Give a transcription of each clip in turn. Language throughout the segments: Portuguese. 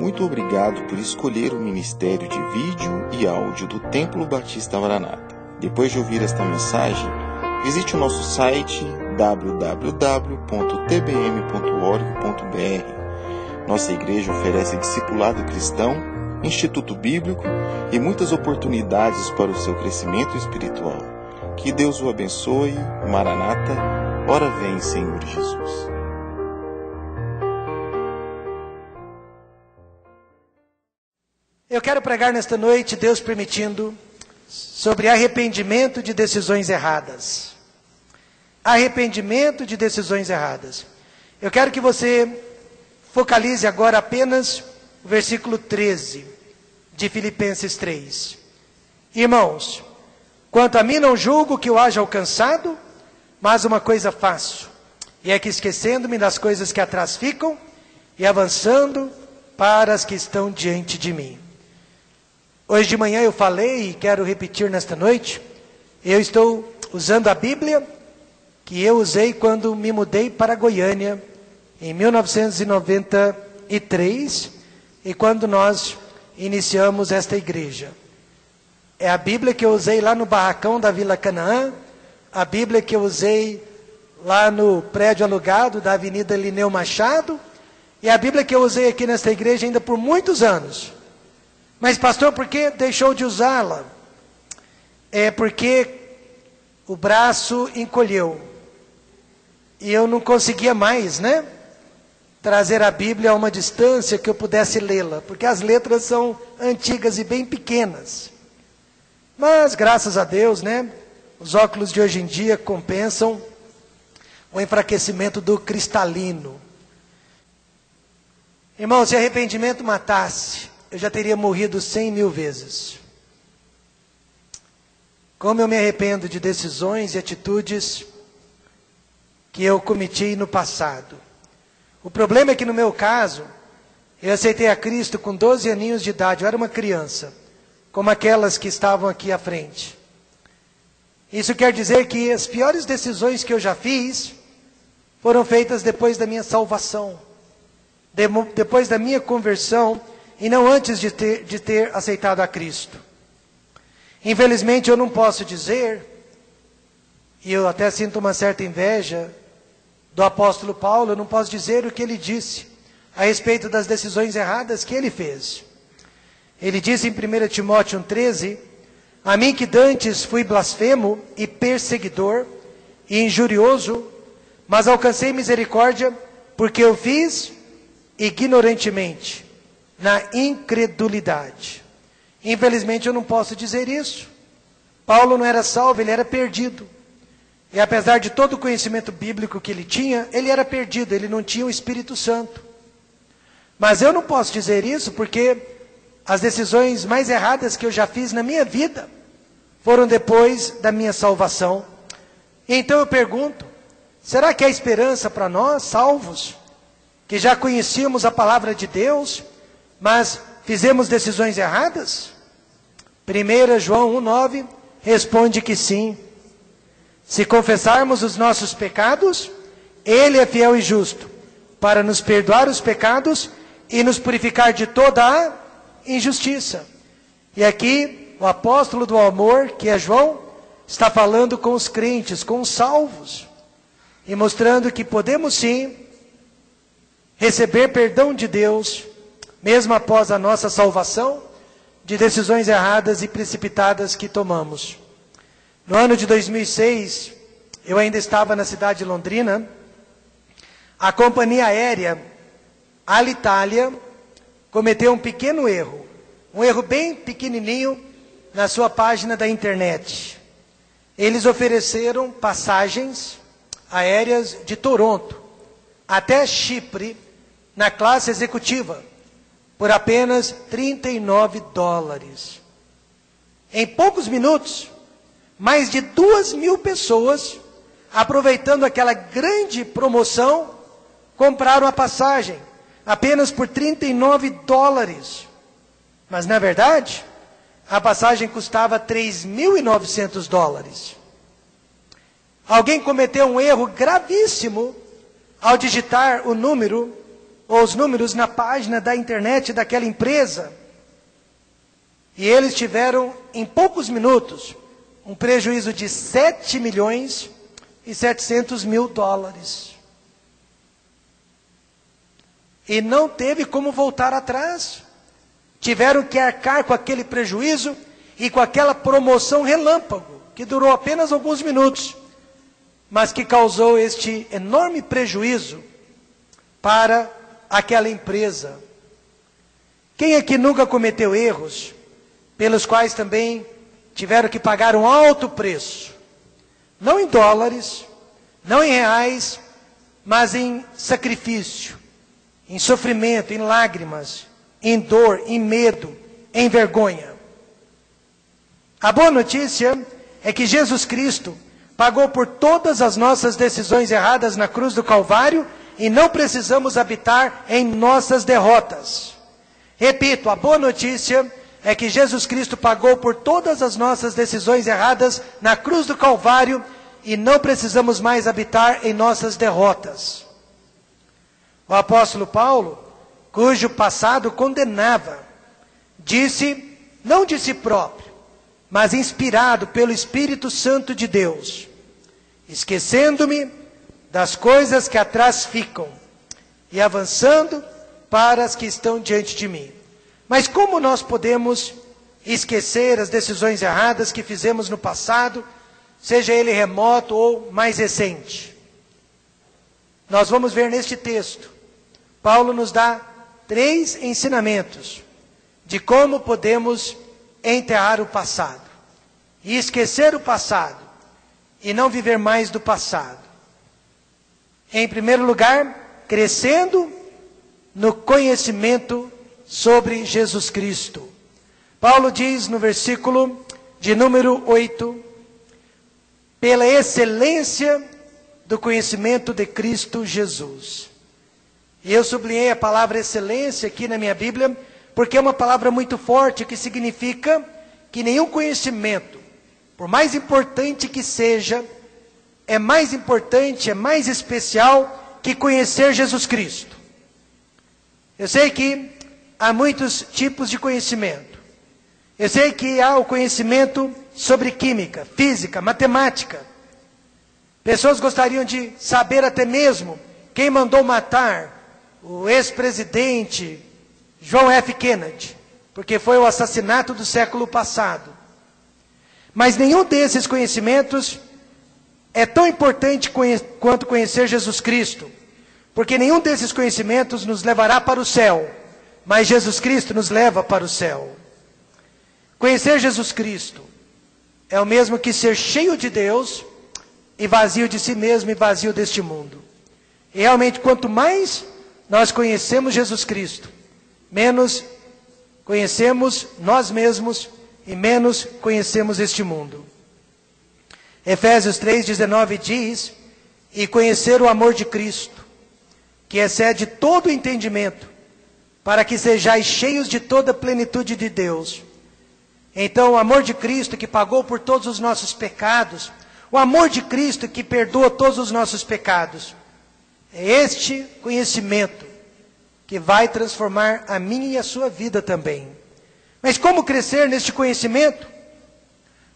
Muito obrigado por escolher o Ministério de Vídeo e Áudio do Templo Batista Maranata. Depois de ouvir esta mensagem, visite o nosso site www.tbm.org.br. Nossa igreja oferece discipulado cristão, instituto bíblico e muitas oportunidades para o seu crescimento espiritual. Que Deus o abençoe. Maranata, ora vem, Senhor Jesus. Eu quero pregar nesta noite, Deus permitindo, sobre arrependimento de decisões erradas. Arrependimento de decisões erradas. Eu quero que você focalize agora apenas o versículo 13 de Filipenses 3. Irmãos, quanto a mim não julgo que eu haja alcançado, mas uma coisa faço, e é que esquecendo-me das coisas que atrás ficam, e avançando para as que estão diante de mim. Hoje de manhã eu falei e quero repetir nesta noite, eu estou usando a Bíblia que eu usei quando me mudei para Goiânia, em 1993, e quando nós iniciamos esta igreja. É a Bíblia que eu usei lá no barracão da Vila Canaã, a Bíblia que eu usei lá no prédio alugado da Avenida Lineu Machado, e a Bíblia que eu usei aqui nesta igreja ainda por muitos anos. Mas pastor, por que deixou de usá-la? É porque o braço encolheu. E eu não conseguia mais, trazer a Bíblia a uma distância que eu pudesse lê-la. Porque as letras são antigas e bem pequenas. Mas, graças a Deus, os óculos de hoje em dia compensam o enfraquecimento do cristalino. Irmão, se arrependimento matasse, eu já teria morrido 100.000 vezes. Como eu me arrependo de decisões e atitudes que eu cometi no passado. O problema é que no meu caso, eu aceitei a Cristo com 12 aninhos de idade, eu era uma criança, como aquelas que estavam aqui à frente. Isso quer dizer que as piores decisões que eu já fiz foram feitas depois da minha salvação, depois da minha conversão, e não antes de ter aceitado a Cristo. Infelizmente eu não posso dizer, e eu até sinto uma certa inveja do apóstolo Paulo, eu não posso dizer o que ele disse a respeito das decisões erradas que ele fez. Ele disse em 1 Timóteo 1,13, a mim que dantes fui blasfemo e perseguidor e injurioso, mas alcancei misericórdia porque eu fiz ignorantemente, na incredulidade. Infelizmente eu não posso dizer isso. Paulo não era salvo, ele era perdido. E apesar de todo o conhecimento bíblico que ele tinha, ele era perdido, ele não tinha o Espírito Santo. Mas eu não posso dizer isso porque as decisões mais erradas que eu já fiz na minha vida foram depois da minha salvação. Então eu pergunto, será que há esperança para nós, salvos, que já conhecíamos a palavra de Deus, mas fizemos decisões erradas? 1 João 1,9 responde que sim. Se confessarmos os nossos pecados, Ele é fiel e justo para nos perdoar os pecados e nos purificar de toda a injustiça. E aqui o apóstolo do amor, que é João, está falando com os crentes, com os salvos, e mostrando que podemos sim receber perdão de Deus, mesmo após a nossa salvação, de decisões erradas e precipitadas que tomamos. No ano de 2006, eu ainda estava na cidade de Londrina. A companhia aérea Alitalia cometeu um pequeno erro, um erro bem pequenininho na sua página da internet. Eles ofereceram passagens aéreas de Toronto até Chipre na classe executiva por apenas $39. Em poucos minutos, mais de 2.000 pessoas, aproveitando aquela grande promoção, compraram a passagem apenas por $39. Mas na verdade, a passagem custava $3.900. Alguém cometeu um erro gravíssimo ao digitar o número ou os números na página da internet daquela empresa. E eles tiveram, em poucos minutos, um prejuízo de 7.700.000 dólares. E não teve como voltar atrás. Tiveram que arcar com aquele prejuízo e com aquela promoção relâmpago, que durou apenas alguns minutos, mas que causou este enorme prejuízo para aquela empresa. Quem aqui nunca cometeu erros, pelos quais também tiveram que pagar um alto preço? Não em dólares, não em reais, mas em sacrifício, em sofrimento, em lágrimas, em dor, em medo, em vergonha. A boa notícia é que Jesus Cristo pagou por todas as nossas decisões erradas na cruz do Calvário e não precisamos habitar em nossas derrotas. Repito, a boa notícia é que Jesus Cristo pagou por todas as nossas decisões erradas na cruz do Calvário e não precisamos mais habitar em nossas derrotas. O apóstolo Paulo, cujo passado condenava, disse, não de si próprio, mas inspirado pelo Espírito Santo de Deus, esquecendo-me das coisas que atrás ficam e avançando para as que estão diante de mim. Mas como nós podemos esquecer as decisões erradas que fizemos no passado, seja ele remoto ou mais recente? Nós vamos ver neste texto, Paulo nos dá 3 ensinamentos de como podemos enterrar o passado e esquecer o passado e não viver mais do passado. Em primeiro lugar, crescendo no conhecimento sobre Jesus Cristo. Paulo diz no versículo de número 8, pela excelência do conhecimento de Cristo Jesus. E eu sublinhei a palavra excelência aqui na minha Bíblia, porque é uma palavra muito forte que significa que nenhum conhecimento, por mais importante que seja, é mais importante, é mais especial que conhecer Jesus Cristo. Eu sei que há muitos tipos de conhecimento. Eu sei que há o conhecimento sobre química, física, matemática. Pessoas gostariam de saber até mesmo quem mandou matar o ex-presidente John F. Kennedy, porque foi o assassinato do século passado. Mas nenhum desses conhecimentos é tão importante quanto conhecer Jesus Cristo, porque nenhum desses conhecimentos nos levará para o céu, mas Jesus Cristo nos leva para o céu. Conhecer Jesus Cristo é o mesmo que ser cheio de Deus e vazio de si mesmo e vazio deste mundo. E realmente, quanto mais nós conhecemos Jesus Cristo, menos conhecemos nós mesmos e menos conhecemos este mundo. Efésios 3,19 diz, e conhecer o amor de Cristo, que excede todo o entendimento, para que sejais cheios de toda a plenitude de Deus. Então, o amor de Cristo que pagou por todos os nossos pecados, o amor de Cristo que perdoa todos os nossos pecados, é este conhecimento que vai transformar a minha e a sua vida também. Mas como crescer neste conhecimento?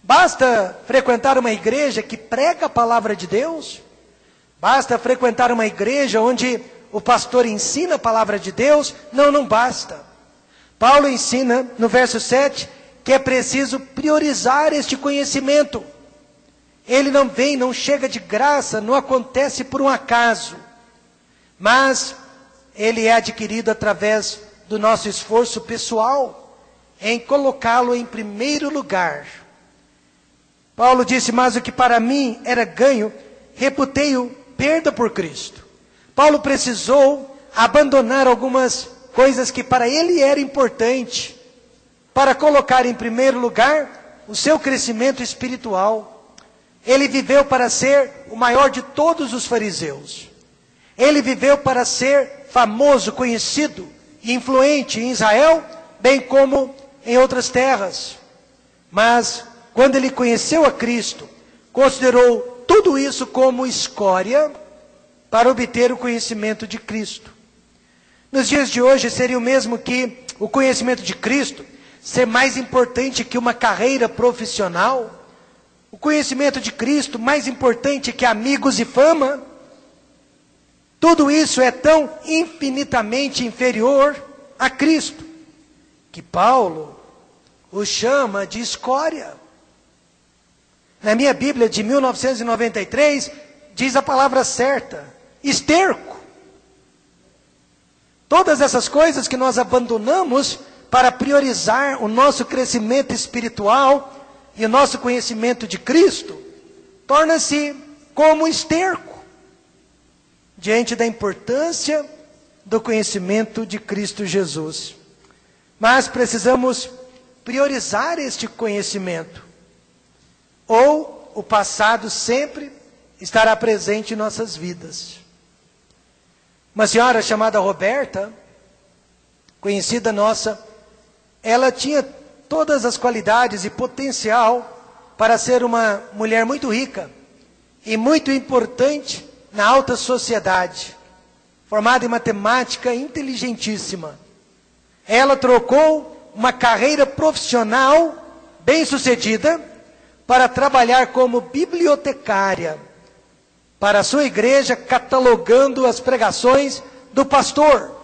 Basta frequentar uma igreja que prega a palavra de Deus? Basta frequentar uma igreja onde o pastor ensina a palavra de Deus? Não, não basta. Paulo ensina no verso 7 que é preciso priorizar este conhecimento. Ele não vem, não chega de graça, não acontece por um acaso, mas ele é adquirido através do nosso esforço pessoal, em colocá-lo em primeiro lugar. Paulo disse, mas o que para mim era ganho, reputei-o perda por Cristo. Paulo precisou abandonar algumas coisas que para ele era importante, para colocar em primeiro lugar o seu crescimento espiritual. Ele viveu para ser o maior de todos os fariseus. Ele viveu para ser famoso, conhecido e influente em Israel, bem como em outras terras. Mas, quando ele conheceu a Cristo, considerou tudo isso como escória para obter o conhecimento de Cristo. Nos dias de hoje seria o mesmo que o conhecimento de Cristo ser mais importante que uma carreira profissional? O conhecimento de Cristo mais importante que amigos e fama? Tudo isso é tão infinitamente inferior a Cristo, que Paulo o chama de escória. Na minha Bíblia de 1993, diz a palavra certa: esterco. Todas essas coisas que nós abandonamos para priorizar o nosso crescimento espiritual e o nosso conhecimento de Cristo, torna-se como esterco diante da importância do conhecimento de Cristo Jesus. Mas precisamos priorizar este conhecimento, ou o passado sempre estará presente em nossas vidas. Uma senhora chamada Roberta, conhecida nossa, ela tinha todas as qualidades e potencial para ser uma mulher muito rica e muito importante na alta sociedade, formada em matemática, inteligentíssima. Ela trocou uma carreira profissional bem-sucedida para trabalhar como bibliotecária para a sua igreja, catalogando as pregações do pastor.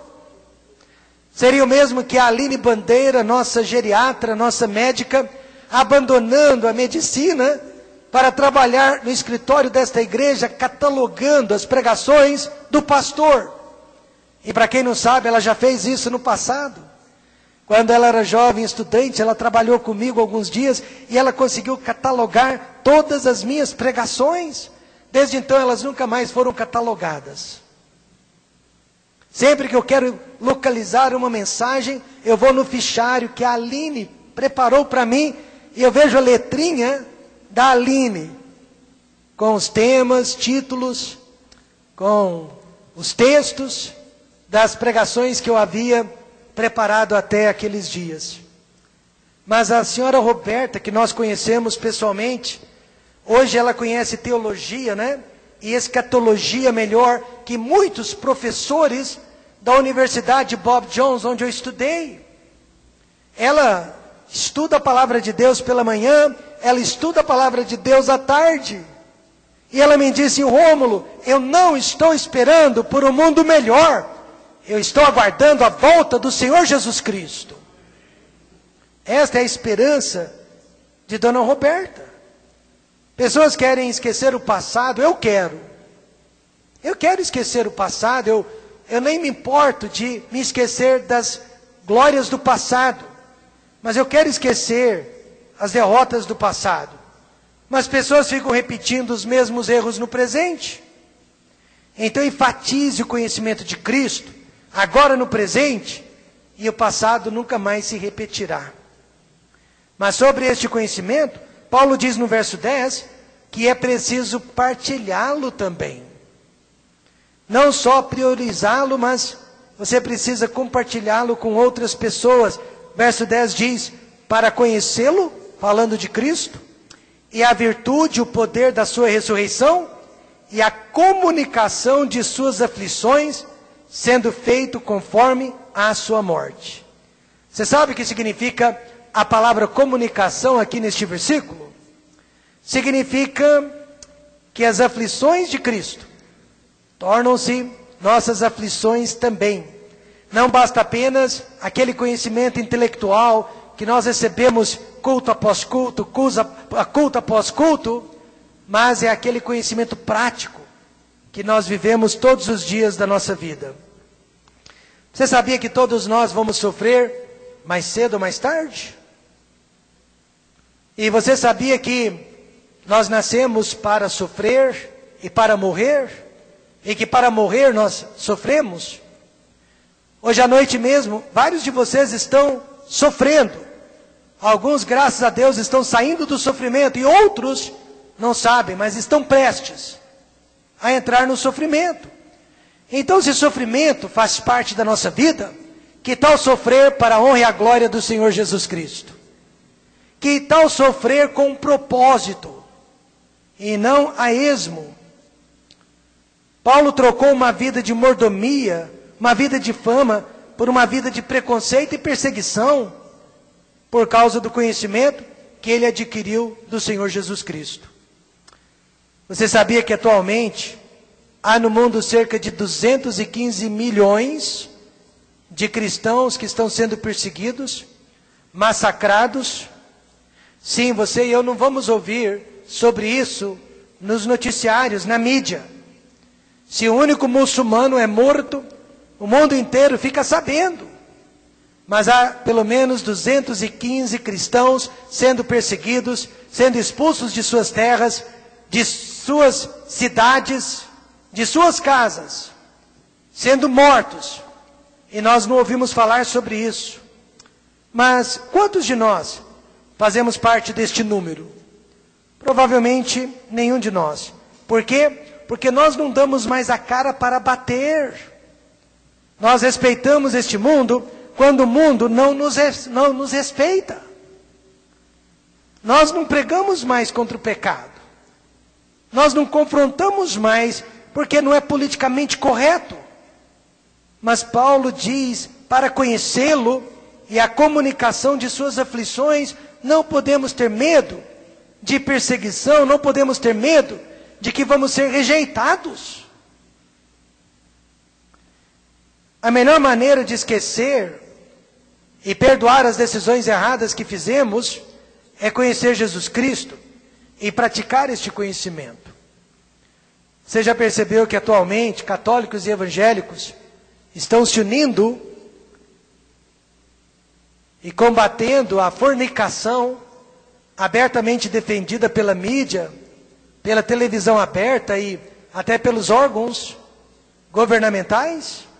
Seria o mesmo que a Aline Bandeira, nossa geriatra, nossa médica, abandonando a medicina para trabalhar no escritório desta igreja, catalogando as pregações do pastor. E para quem não sabe, ela já fez isso no passado. Quando ela era jovem estudante, ela trabalhou comigo alguns dias e ela conseguiu catalogar todas as minhas pregações. Desde então, elas nunca mais foram catalogadas. Sempre que eu quero localizar uma mensagem, eu vou no fichário que a Aline preparou para mim e eu vejo a letrinha da Aline, com os temas, títulos, com os textos das pregações que eu havia preparado até aqueles dias. Mas a senhora Roberta, que nós conhecemos pessoalmente, hoje ela conhece teologia, né? E escatologia melhor que muitos professores da Universidade Bob Jones, onde eu estudei. Ela estuda a palavra de Deus pela manhã, ela estuda a palavra de Deus à tarde. E ela me disse: Rômulo, eu não estou esperando por um mundo melhor, eu estou aguardando a volta do Senhor Jesus Cristo. Esta é a esperança de Dona Roberta. Pessoas querem esquecer o passado, eu quero. Eu quero esquecer o passado, eu nem me importo de me esquecer das glórias do passado. Mas eu quero esquecer as derrotas do passado. Mas pessoas ficam repetindo os mesmos erros no presente. Então enfatize o conhecimento de Cristo, agora no presente, e o passado nunca mais se repetirá. Mas sobre este conhecimento, Paulo diz no verso 10, que é preciso partilhá-lo também. Não só priorizá-lo, mas você precisa compartilhá-lo com outras pessoas. Verso 10 diz, para conhecê-lo, falando de Cristo, e a virtude, o poder da sua ressurreição, e a comunicação de suas aflições, sendo feito conforme a sua morte. Você sabe o que significa a palavra comunicação aqui neste versículo? Significa que as aflições de Cristo tornam-se nossas aflições também. Não basta apenas aquele conhecimento intelectual que nós recebemos culto após culto, culto após culto, mas é aquele conhecimento prático que nós vivemos todos os dias da nossa vida. Você sabia que todos nós vamos sofrer mais cedo ou mais tarde? E você sabia que nós nascemos para sofrer e para morrer? E que para morrer nós sofremos? Hoje à noite mesmo, vários de vocês estão sofrendo. Alguns, graças a Deus, estão saindo do sofrimento. E outros não sabem, mas estão prestes a entrar no sofrimento. Então, se sofrimento faz parte da nossa vida, que tal sofrer para a honra e a glória do Senhor Jesus Cristo? Que tal sofrer com um propósito e não a esmo? Paulo trocou uma vida de mordomia, uma vida de fama, por uma vida de preconceito e perseguição, por causa do conhecimento que ele adquiriu do Senhor Jesus Cristo. Você sabia que atualmente há no mundo cerca de 215 milhões de cristãos que estão sendo perseguidos, massacrados? Sim, você e eu não vamos ouvir sobre isso nos noticiários, na mídia. Se o único muçulmano é morto, o mundo inteiro fica sabendo. Mas há pelo menos 215 cristãos sendo perseguidos, sendo expulsos de suas terras, de suas cidades, de suas casas, sendo mortos. E nós não ouvimos falar sobre isso. Mas quantos de nós fazemos parte deste número? Provavelmente nenhum de nós. Por quê? Porque nós não damos mais a cara para bater. Nós respeitamos este mundo quando o mundo não nos respeita. Nós não pregamos mais contra o pecado. Nós não confrontamos mais porque não é politicamente correto. Mas Paulo diz, para conhecê-lo e a comunicação de suas aflições, não podemos ter medo de perseguição, não podemos ter medo de que vamos ser rejeitados. A melhor maneira de esquecer e perdoar as decisões erradas que fizemos é conhecer Jesus Cristo e praticar este conhecimento. Você já percebeu que atualmente católicos e evangélicos estão se unindo e combatendo a fornicação abertamente defendida pela mídia, pela televisão aberta e até pelos órgãos governamentais?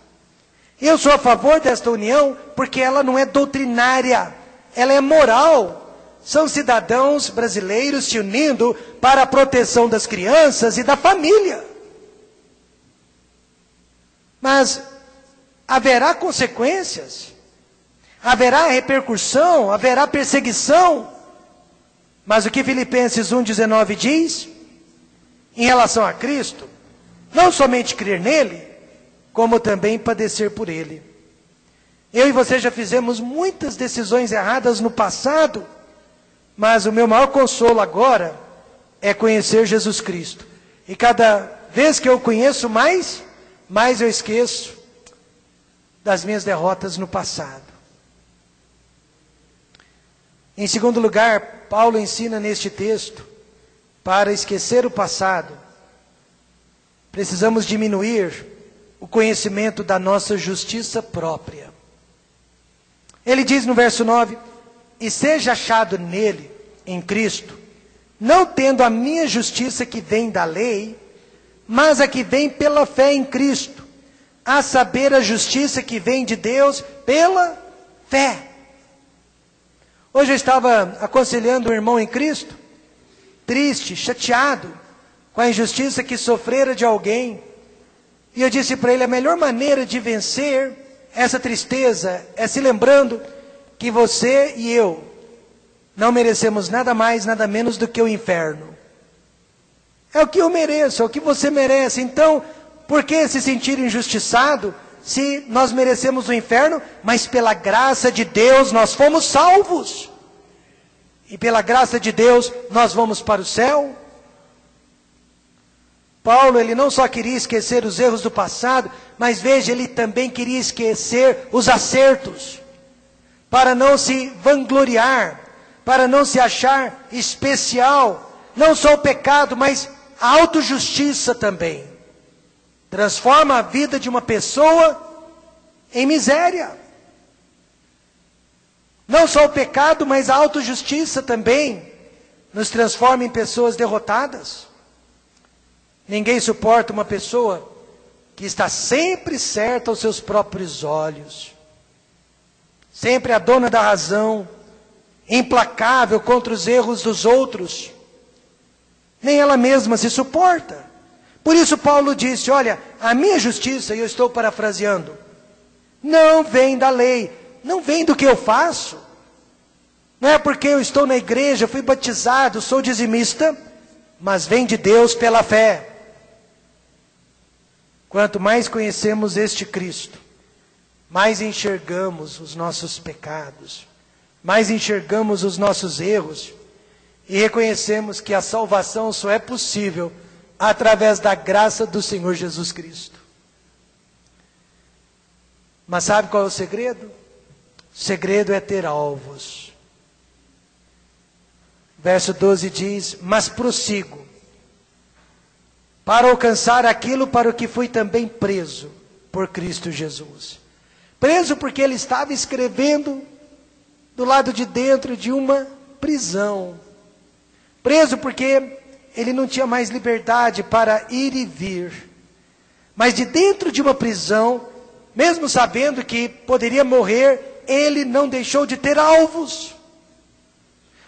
Eu sou a favor desta união porque ela não é doutrinária, ela é moral. São cidadãos brasileiros se unindo para a proteção das crianças e da família. Mas haverá consequências, haverá repercussão, haverá perseguição. Mas o que Filipenses 1,19 diz, em relação a Cristo, não somente crer nele, como também padecer por ele. Eu e você já fizemos muitas decisões erradas no passado, mas o meu maior consolo agora é conhecer Jesus Cristo. E cada vez que eu conheço mais eu esqueço das minhas derrotas no passado. Em segundo lugar, Paulo ensina neste texto, para esquecer o passado, precisamos diminuir o conhecimento da nossa justiça própria. Ele diz no verso 9, e seja achado nele, em Cristo, não tendo a minha justiça que vem da lei, mas a que vem pela fé em Cristo, a saber a justiça que vem de Deus pela fé. Hoje eu estava aconselhando um irmão em Cristo, triste, chateado, com a injustiça que sofrera de alguém, e eu disse para ele, a melhor maneira de vencer essa tristeza é se lembrando que você e eu não merecemos nada mais, nada menos do que o inferno. É o que eu mereço, é o que você merece. Então, por que se sentir injustiçado se nós merecemos o inferno? Mas pela graça de Deus nós fomos salvos. E pela graça de Deus nós vamos para o céu. Paulo, ele não só queria esquecer os erros do passado, mas veja, ele também queria esquecer os acertos, para não se vangloriar, para não se achar especial, não só o pecado, mas a autojustiça também. Transforma a vida de uma pessoa em miséria. Não só o pecado, mas a autojustiça também nos transforma em pessoas derrotadas. Ninguém suporta uma pessoa que está sempre certa aos seus próprios olhos, sempre a dona da razão, implacável contra os erros dos outros. Nem ela mesma se suporta. Por isso Paulo disse, olha, a minha justiça, e eu estou parafraseando, não vem da lei, não vem do que eu faço. Não é porque eu estou na igreja, fui batizado, sou dizimista, mas vem de Deus pela fé. Quanto mais conhecemos este Cristo, mais enxergamos os nossos pecados, mais enxergamos os nossos erros e reconhecemos que a salvação só é possível através da graça do Senhor Jesus Cristo. Mas sabe qual é o segredo? O segredo é ter alvos. Verso 12 diz: mas prossigo, para alcançar aquilo para o que fui também preso por Cristo Jesus. Preso porque ele estava escrevendo do lado de dentro de uma prisão. Preso porque ele não tinha mais liberdade para ir e vir. Mas de dentro de uma prisão, mesmo sabendo que poderia morrer, ele não deixou de ter alvos.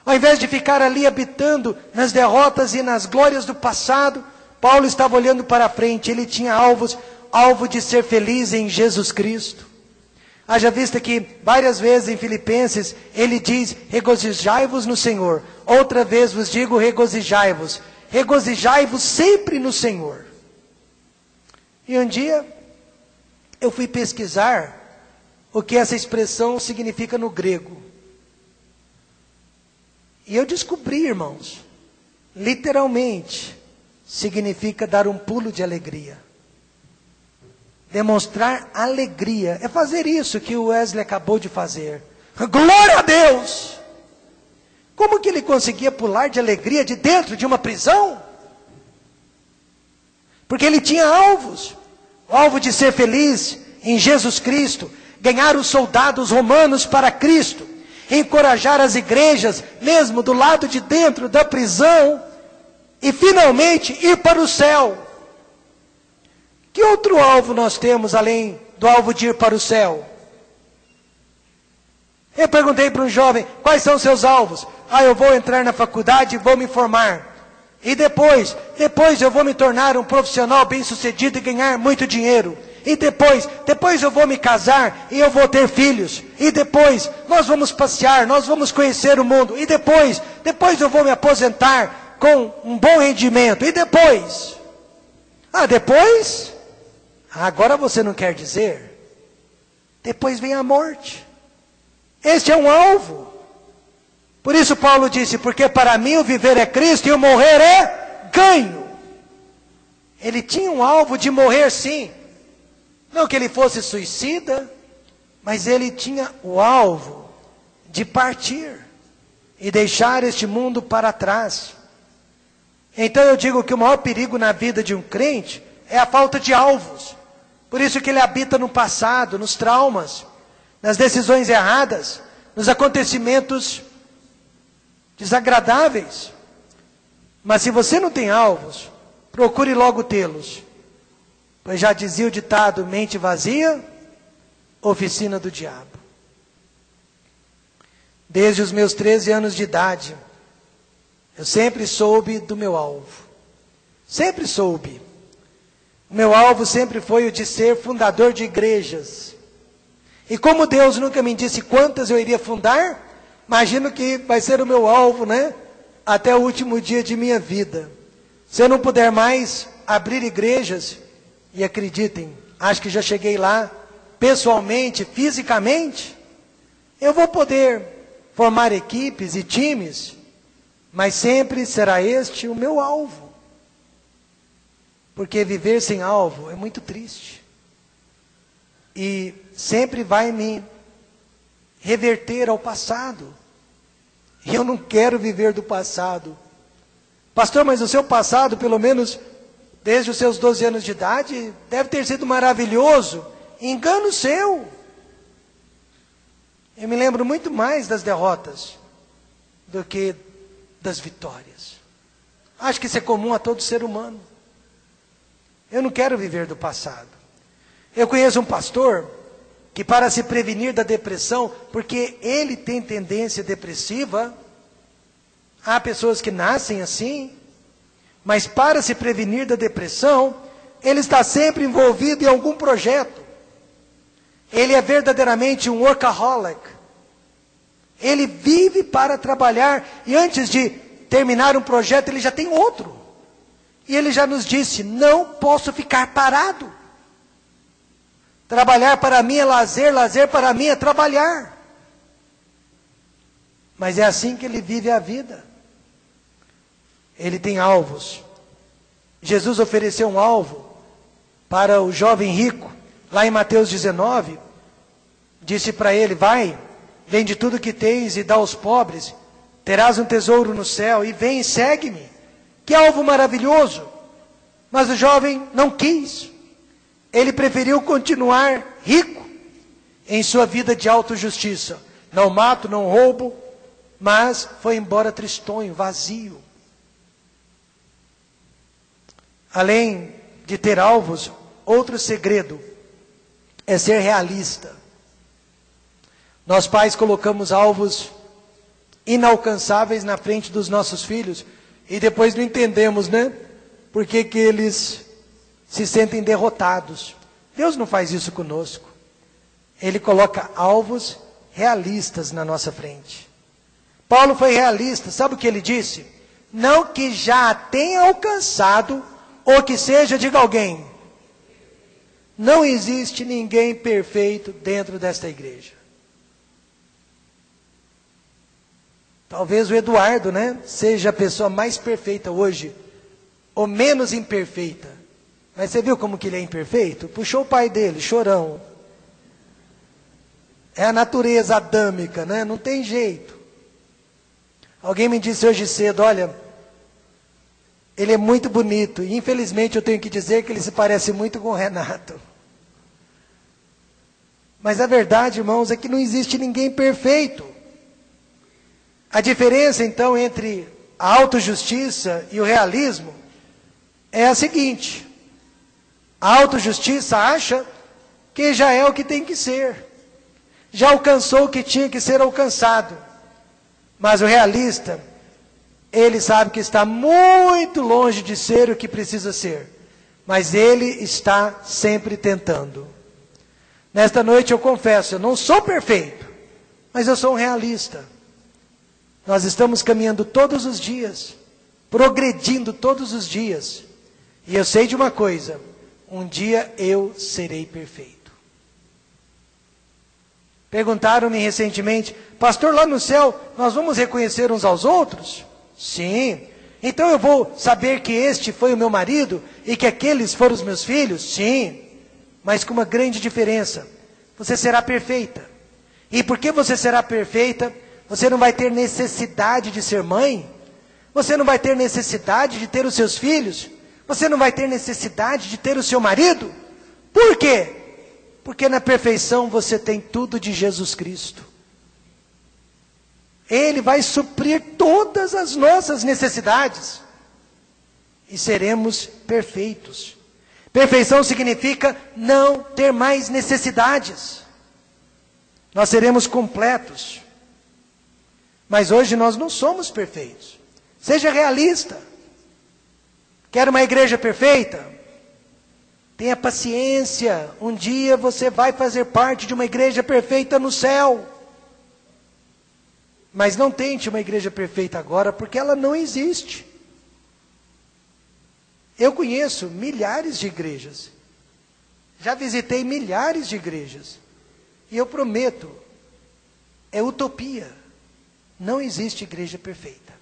Ao invés de ficar ali habitando nas derrotas e nas glórias do passado, Paulo estava olhando para frente. Ele tinha alvos, alvo de ser feliz em Jesus Cristo. Haja vista que várias vezes em Filipenses ele diz: regozijai-vos no Senhor. Outra vez vos digo: regozijai-vos. Regozijai-vos sempre no Senhor. E um dia eu fui pesquisar o que essa expressão significa no grego. E eu descobri, irmãos, literalmente significa dar um pulo de alegria. Demonstrar alegria. É fazer isso que o Wesley acabou de fazer. Glória a Deus! Como que ele conseguia pular de alegria de dentro de uma prisão? Porque ele tinha alvos. O alvo de ser feliz em Jesus Cristo. Ganhar os soldados romanos para Cristo. Encorajar as igrejas, mesmo do lado de dentro da prisão. E finalmente ir para o céu. Que outro alvo nós temos além do alvo de ir para o céu? Eu perguntei para um jovem: quais são os seus alvos? Eu vou entrar na faculdade e vou me formar. E depois eu vou me tornar um profissional bem-sucedido e ganhar muito dinheiro. E depois eu vou me casar e eu vou ter filhos. E depois nós vamos passear, nós vamos conhecer o mundo. E depois eu vou me aposentar com um bom rendimento. E depois? Depois? Agora você não quer dizer? Depois vem a morte. Este é um alvo. Por isso Paulo disse: porque para mim o viver é Cristo e o morrer é ganho. Ele tinha um alvo de morrer, sim. Não que ele fosse suicida, mas ele tinha o alvo de partir e deixar este mundo para trás. Então eu digo que o maior perigo na vida de um crente é a falta de alvos. Por isso que ele habita no passado, nos traumas, nas decisões erradas, nos acontecimentos desagradáveis. Mas se você não tem alvos, procure logo tê-los. Pois já dizia o ditado: mente vazia, oficina do diabo. Desde os meus 13 anos de idade, eu sempre soube do meu alvo. Sempre soube. O meu alvo sempre foi o de ser fundador de igrejas. E como Deus nunca me disse quantas eu iria fundar, imagino que vai ser o meu alvo, né? Até o último dia de minha vida. Se eu não puder mais abrir igrejas, e acreditem, acho que já cheguei lá, pessoalmente, fisicamente, eu vou poder formar equipes e times, mas sempre será este o meu alvo. Porque viver sem alvo é muito triste. E sempre vai me reverter ao passado. E eu não quero viver do passado. Pastor, mas o seu passado, pelo menos desde os seus 12 anos de idade, deve ter sido maravilhoso. Engano seu. Eu me lembro muito mais das derrotas do que das vitórias. Acho que isso é comum a todo ser humano. Eu não quero viver do passado. Eu conheço um pastor que, para se prevenir da depressão, porque ele tem tendência depressiva, há pessoas que nascem assim, mas para se prevenir da depressão, ele está sempre envolvido em algum projeto. Ele é verdadeiramente um workaholic. Ele vive para trabalhar, e antes de terminar um projeto, ele já tem outro. E ele já nos disse: não posso ficar parado. Trabalhar para mim é lazer, lazer para mim é trabalhar. Mas é assim que ele vive a vida. Ele tem alvos. Jesus ofereceu um alvo para o jovem rico, lá em Mateus 19, disse para ele: vai, vende tudo que tens e dá aos pobres, terás um tesouro no céu, e vem e segue-me. Que alvo maravilhoso! Mas o jovem não quis. Ele preferiu continuar rico em sua vida de autojustiça. Não mato, não roubo, mas foi embora tristonho, vazio. Além de ter alvos, outro segredo é ser realista. Nós pais colocamos alvos inalcançáveis na frente dos nossos filhos e depois não entendemos, né? Por que eles se sentem derrotados. Deus não faz isso conosco. Ele coloca alvos realistas na nossa frente. Paulo foi realista. Sabe o que ele disse? Não que já tenha alcançado, ou que seja, diga alguém, não existe ninguém perfeito dentro desta igreja. Talvez o Eduardo, né, seja a pessoa mais perfeita hoje, ou menos imperfeita. Mas você viu como que ele é imperfeito? Puxou o pai dele, chorão. É a natureza adâmica, né? Não tem jeito. Alguém me disse hoje cedo, olha, ele é muito bonito. E infelizmente eu tenho que dizer que ele se parece muito com o Renato. Mas a verdade, irmãos, é que não existe ninguém perfeito. A diferença, então, entre a autojustiça e o realismo é a seguinte: a autojustiça acha que já é o que tem que ser, já alcançou o que tinha que ser alcançado. Mas o realista, ele sabe que está muito longe de ser o que precisa ser, mas ele está sempre tentando. Nesta noite eu confesso, eu não sou perfeito, mas eu sou um realista. Nós estamos caminhando todos os dias, progredindo todos os dias. E eu sei de uma coisa: um dia eu serei perfeito. Perguntaram-me recentemente: pastor, lá no céu nós vamos reconhecer uns aos outros? Sim. Então eu vou saber que este foi o meu marido e que aqueles foram os meus filhos? Sim. Mas com uma grande diferença: você será perfeita. E porque você será perfeita, você não vai ter necessidade de ser mãe, você não vai ter necessidade de ter os seus filhos, você não vai ter necessidade de ter o seu marido. Por quê? Porque na perfeição você tem tudo de Jesus Cristo. Ele vai suprir todas as nossas necessidades e seremos perfeitos. Perfeição significa não ter mais necessidades. Nós seremos completos. Mas hoje nós não somos perfeitos. Seja realista. Quer uma igreja perfeita? Tenha paciência. Um dia você vai fazer parte de uma igreja perfeita no céu. Mas não tente uma igreja perfeita agora, porque ela não existe. Eu conheço milhares de igrejas. Já visitei milhares de igrejas. E eu prometo, é utopia. Não existe igreja perfeita.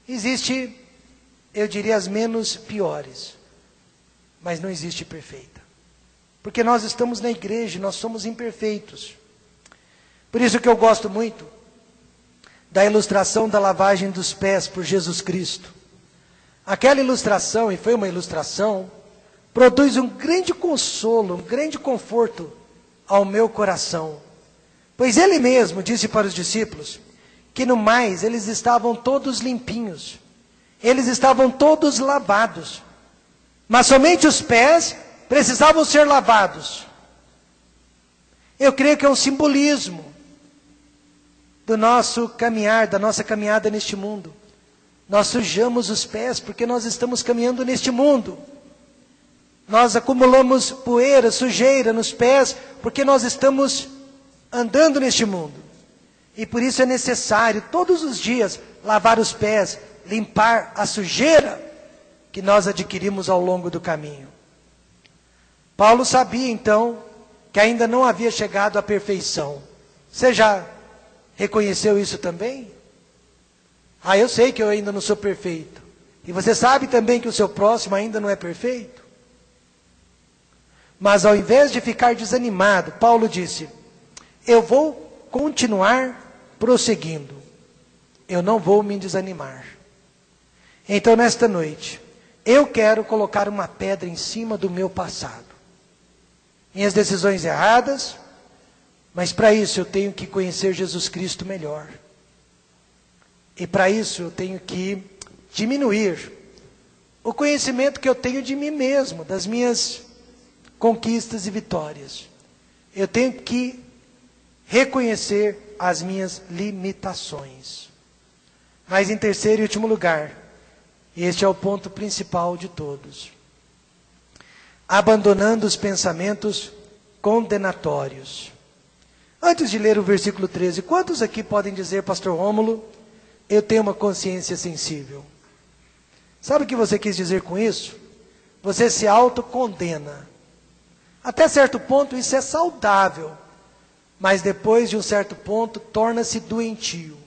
Existe, eu diria, as menos piores. Mas não existe perfeita. Porque nós estamos na igreja, nós somos imperfeitos. Por isso que eu gosto muito da ilustração da lavagem dos pés por Jesus Cristo. Aquela ilustração, e foi uma ilustração, produz um grande consolo, um grande conforto ao meu coração. Pois ele mesmo disse para os discípulos que no mais eles estavam todos limpinhos, eles estavam todos lavados, mas somente os pés precisavam ser lavados. Eu creio que é um simbolismo do nosso caminhar, da nossa caminhada neste mundo. Nós sujamos os pés porque nós estamos caminhando neste mundo. Nós acumulamos poeira, sujeira nos pés porque nós estamos andando neste mundo. E por isso é necessário todos os dias lavar os pés, limpar a sujeira que nós adquirimos ao longo do caminho. Paulo sabia então que ainda não havia chegado à perfeição. Você já reconheceu isso também? Ah, eu sei que eu ainda não sou perfeito. E você sabe também que o seu próximo ainda não é perfeito? Mas ao invés de ficar desanimado, Paulo disse: eu vou continuar prosseguindo. Eu não vou me desanimar. Então, nesta noite, eu quero colocar uma pedra em cima do meu passado. Minhas decisões erradas, mas para isso eu tenho que conhecer Jesus Cristo melhor. E para isso eu tenho que diminuir o conhecimento que eu tenho de mim mesmo, das minhas conquistas e vitórias. Eu tenho que reconhecer as minhas limitações. Mas em terceiro e último lugar, e este é o ponto principal de todos, abandonando os pensamentos condenatórios. Antes de ler o versículo 13, quantos aqui podem dizer: pastor Rômulo, eu tenho uma consciência sensível? Sabe o que você quis dizer com isso? Você se autocondena. Até certo ponto isso é saudável, mas depois de um certo ponto torna-se doentio.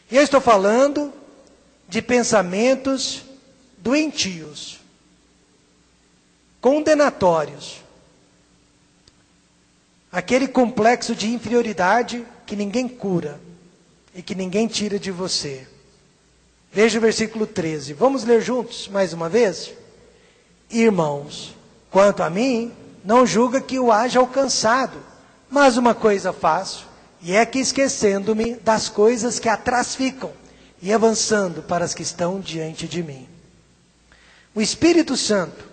E eu estou falando de pensamentos doentios, condenatórios. Aquele complexo de inferioridade que ninguém cura e que ninguém tira de você. Veja o versículo 13. Vamos ler juntos mais uma vez? Irmãos, quanto a mim, não julga que o haja alcançado, mas uma coisa faço, e é que esquecendo-me das coisas que atrás ficam, e avançando para as que estão diante de mim. O Espírito Santo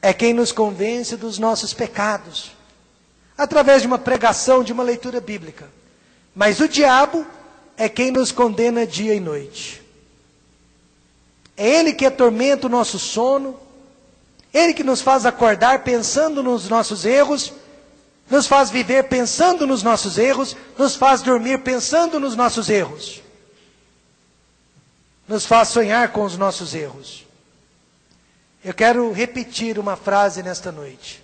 é quem nos convence dos nossos pecados, através de uma pregação, de uma leitura bíblica. Mas o diabo é quem nos condena dia e noite. É ele que atormenta o nosso sono, ele que nos faz acordar pensando nos nossos erros, nos faz viver pensando nos nossos erros, nos faz dormir pensando nos nossos erros, nos faz sonhar com os nossos erros. Eu quero repetir uma frase nesta noite: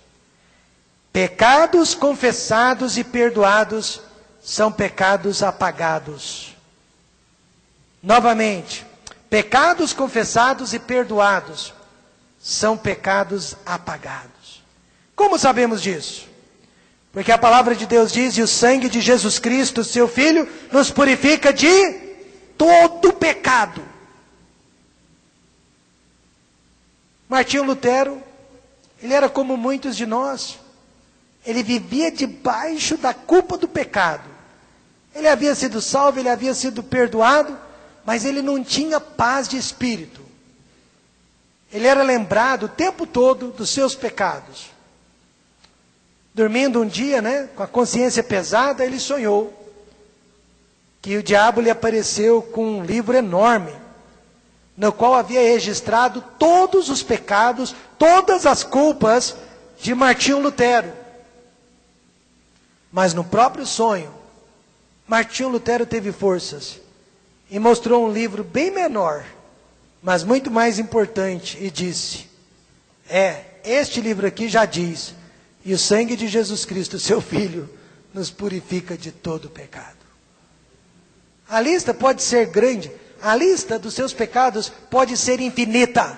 pecados confessados e perdoados são pecados apagados. Novamente, pecados confessados e perdoados são pecados apagados. Como sabemos disso? Porque a palavra de Deus diz: e o sangue de Jesus Cristo, seu Filho, nos purifica de todo pecado. Martinho Lutero, ele era como muitos de nós. Ele vivia debaixo da culpa do pecado. Ele havia sido salvo, ele havia sido perdoado, mas ele não tinha paz de espírito. Ele era lembrado o tempo todo dos seus pecados. Dormindo um dia, com a consciência pesada, ele sonhou que o diabo lhe apareceu com um livro enorme, no qual havia registrado todos os pecados, todas as culpas de Martinho Lutero. Mas no próprio sonho, Martinho Lutero teve forças e mostrou um livro bem menor, mas muito mais importante, e disse: este livro aqui já diz: e o sangue de Jesus Cristo, seu Filho, nos purifica de todo pecado. A lista pode ser grande, a lista dos seus pecados pode ser infinita,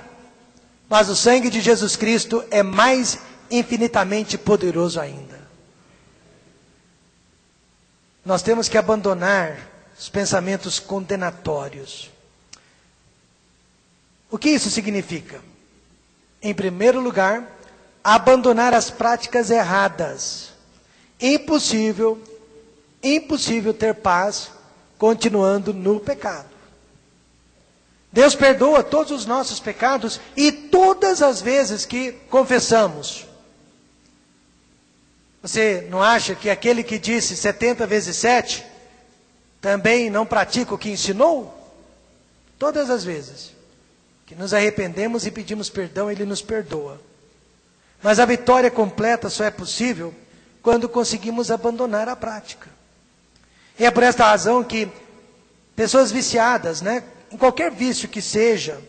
mas o sangue de Jesus Cristo é mais infinitamente poderoso ainda. Nós temos que abandonar os pensamentos condenatórios. O que isso significa? Em primeiro lugar, abandonar as práticas erradas. Impossível ter paz continuando no pecado. Deus perdoa todos os nossos pecados e todas as vezes que confessamos. Você não acha que aquele que disse 70 vezes 7 também não pratica o que ensinou? Todas as vezes que nos arrependemos e pedimos perdão, Ele nos perdoa. Mas a vitória completa só é possível quando conseguimos abandonar a prática. E é por esta razão que pessoas viciadas, em qualquer vício que seja,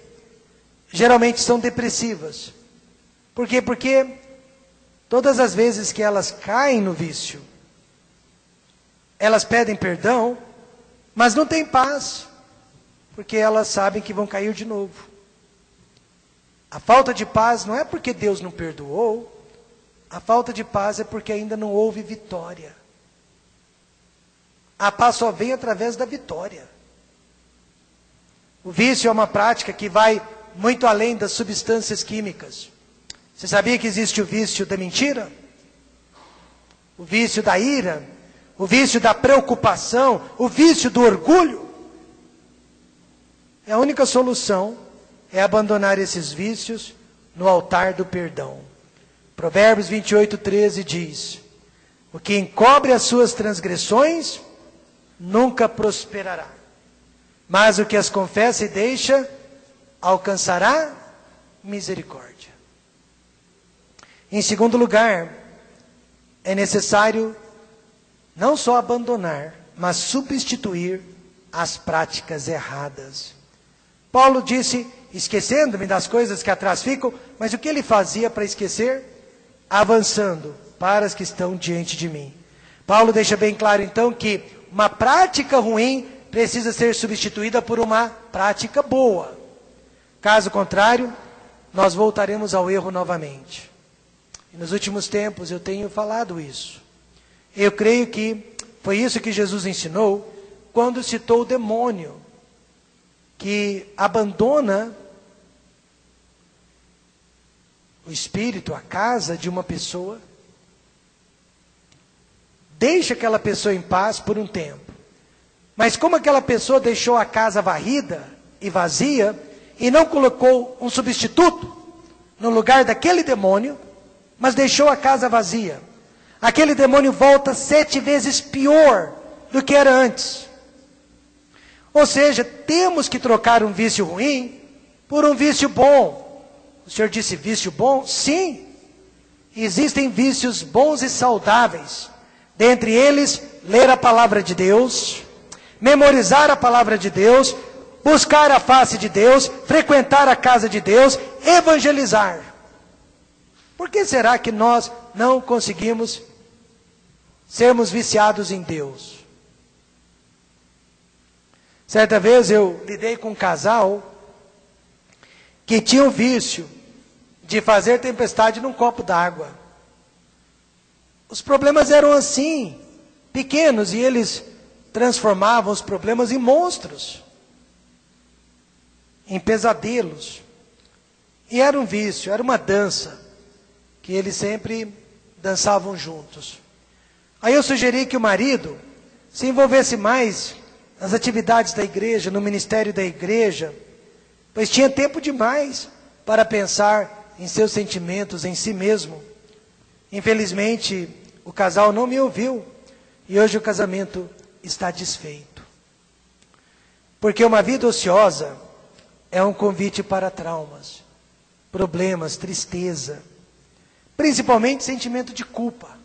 geralmente são depressivas. Por quê? Porque todas as vezes que elas caem no vício, elas pedem perdão, mas não têm paz, porque elas sabem que vão cair de novo. A falta de paz não é porque Deus não perdoou, a falta de paz é porque ainda não houve vitória. A paz só vem através da vitória. O vício é uma prática que vai muito além das substâncias químicas. Você sabia que existe o vício da mentira? O vício da ira? O vício da preocupação? O vício do orgulho? A única solução é abandonar esses vícios no altar do perdão. Provérbios 28:13 diz: o que encobre as suas transgressões nunca prosperará, mas o que as confessa e deixa alcançará misericórdia. Em segundo lugar, é necessário não só abandonar, mas substituir as práticas erradas. Paulo disse: esquecendo-me das coisas que atrás ficam, mas o que ele fazia para esquecer? Avançando para as que estão diante de mim. Paulo deixa bem claro então que uma prática ruim precisa ser substituída por uma prática boa. Caso contrário, nós voltaremos ao erro novamente. E nos últimos tempos eu tenho falado isso. Eu creio que foi isso que Jesus ensinou quando citou o demônio que abandona o espírito, a casa de uma pessoa, deixa aquela pessoa em paz por um tempo. Mas como aquela pessoa deixou a casa varrida e vazia, e não colocou um substituto no lugar daquele demônio, mas deixou a casa vazia, aquele demônio volta 7 vezes pior do que era antes. Ou seja, temos que trocar um vício ruim por um vício bom. O senhor disse vício bom? Sim. Existem vícios bons e saudáveis. Dentre eles, ler a palavra de Deus, memorizar a palavra de Deus, buscar a face de Deus, frequentar a casa de Deus, evangelizar. Por que será que nós não conseguimos sermos viciados em Deus? Certa vez eu lidei com um casal que tinha o vício de fazer tempestade num copo d'água. Os problemas eram assim, pequenos, e eles transformavam os problemas em monstros, em pesadelos. E era um vício, era uma dança, que eles sempre dançavam juntos. Aí eu sugeri que o marido se envolvesse mais nas atividades da igreja, no ministério da igreja, pois tinha tempo demais para pensar em seus sentimentos, em si mesmo. Infelizmente, o casal não me ouviu, e hoje o casamento está desfeito. Porque uma vida ociosa é um convite para traumas, problemas, tristeza, principalmente sentimento de culpa.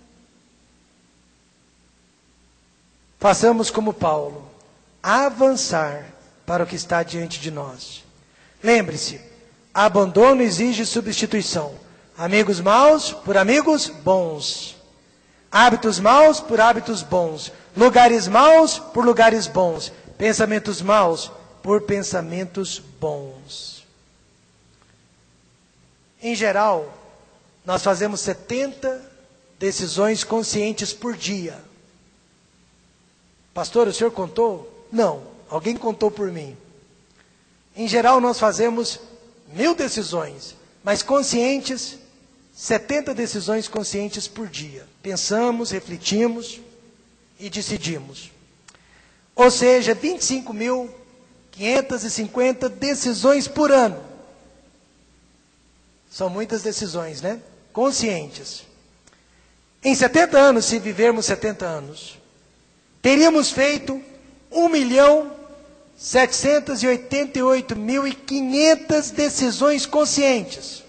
Façamos como Paulo, avançar para o que está diante de nós. Lembre-se, abandono exige substituição. Amigos maus por amigos bons. Hábitos maus por hábitos bons. Lugares maus por lugares bons. Pensamentos maus por pensamentos bons. Em geral, nós fazemos 70 decisões conscientes por dia. Pastor, o senhor contou? Não, alguém contou por mim. Em geral, nós fazemos 1000 decisões, mas conscientes, 70 decisões conscientes por dia. Pensamos, refletimos e decidimos. Ou seja, 25.550 decisões por ano. São muitas decisões, né? Conscientes. Em 70 anos, se vivermos 70 anos, teríamos feito 1.788.500 decisões conscientes.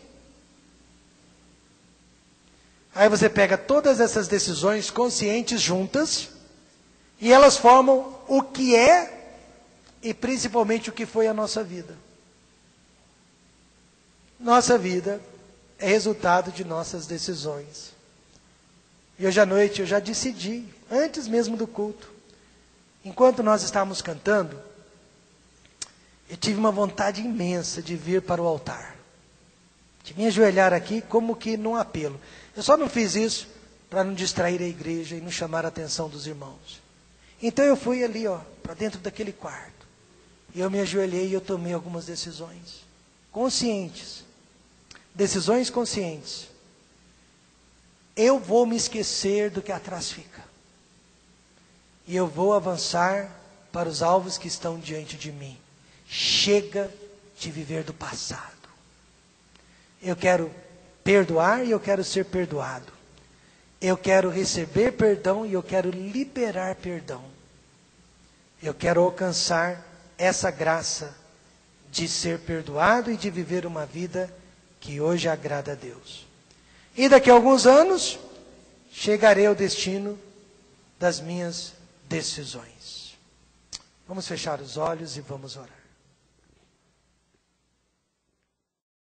Aí você pega todas essas decisões conscientes juntas, e elas formam o que é, e principalmente o que foi a nossa vida. Nossa vida é resultado de nossas decisões. E hoje à noite eu já decidi, antes mesmo do culto, enquanto nós estávamos cantando, eu tive uma vontade imensa de vir para o altar. De me ajoelhar aqui como que num apelo. Eu só não fiz isso para não distrair a igreja e não chamar a atenção dos irmãos. Então eu fui ali, para dentro daquele quarto. E eu me ajoelhei e eu tomei algumas decisões conscientes. Decisões conscientes. Eu vou me esquecer do que atrás fica. E eu vou avançar para os alvos que estão diante de mim. Chega de viver do passado. Eu quero perdoar e eu quero ser perdoado. Eu quero receber perdão e eu quero liberar perdão. Eu quero alcançar essa graça de ser perdoado e de viver uma vida que hoje agrada a Deus. E daqui a alguns anos, chegarei ao destino das minhas decisões. Vamos fechar os olhos e vamos orar.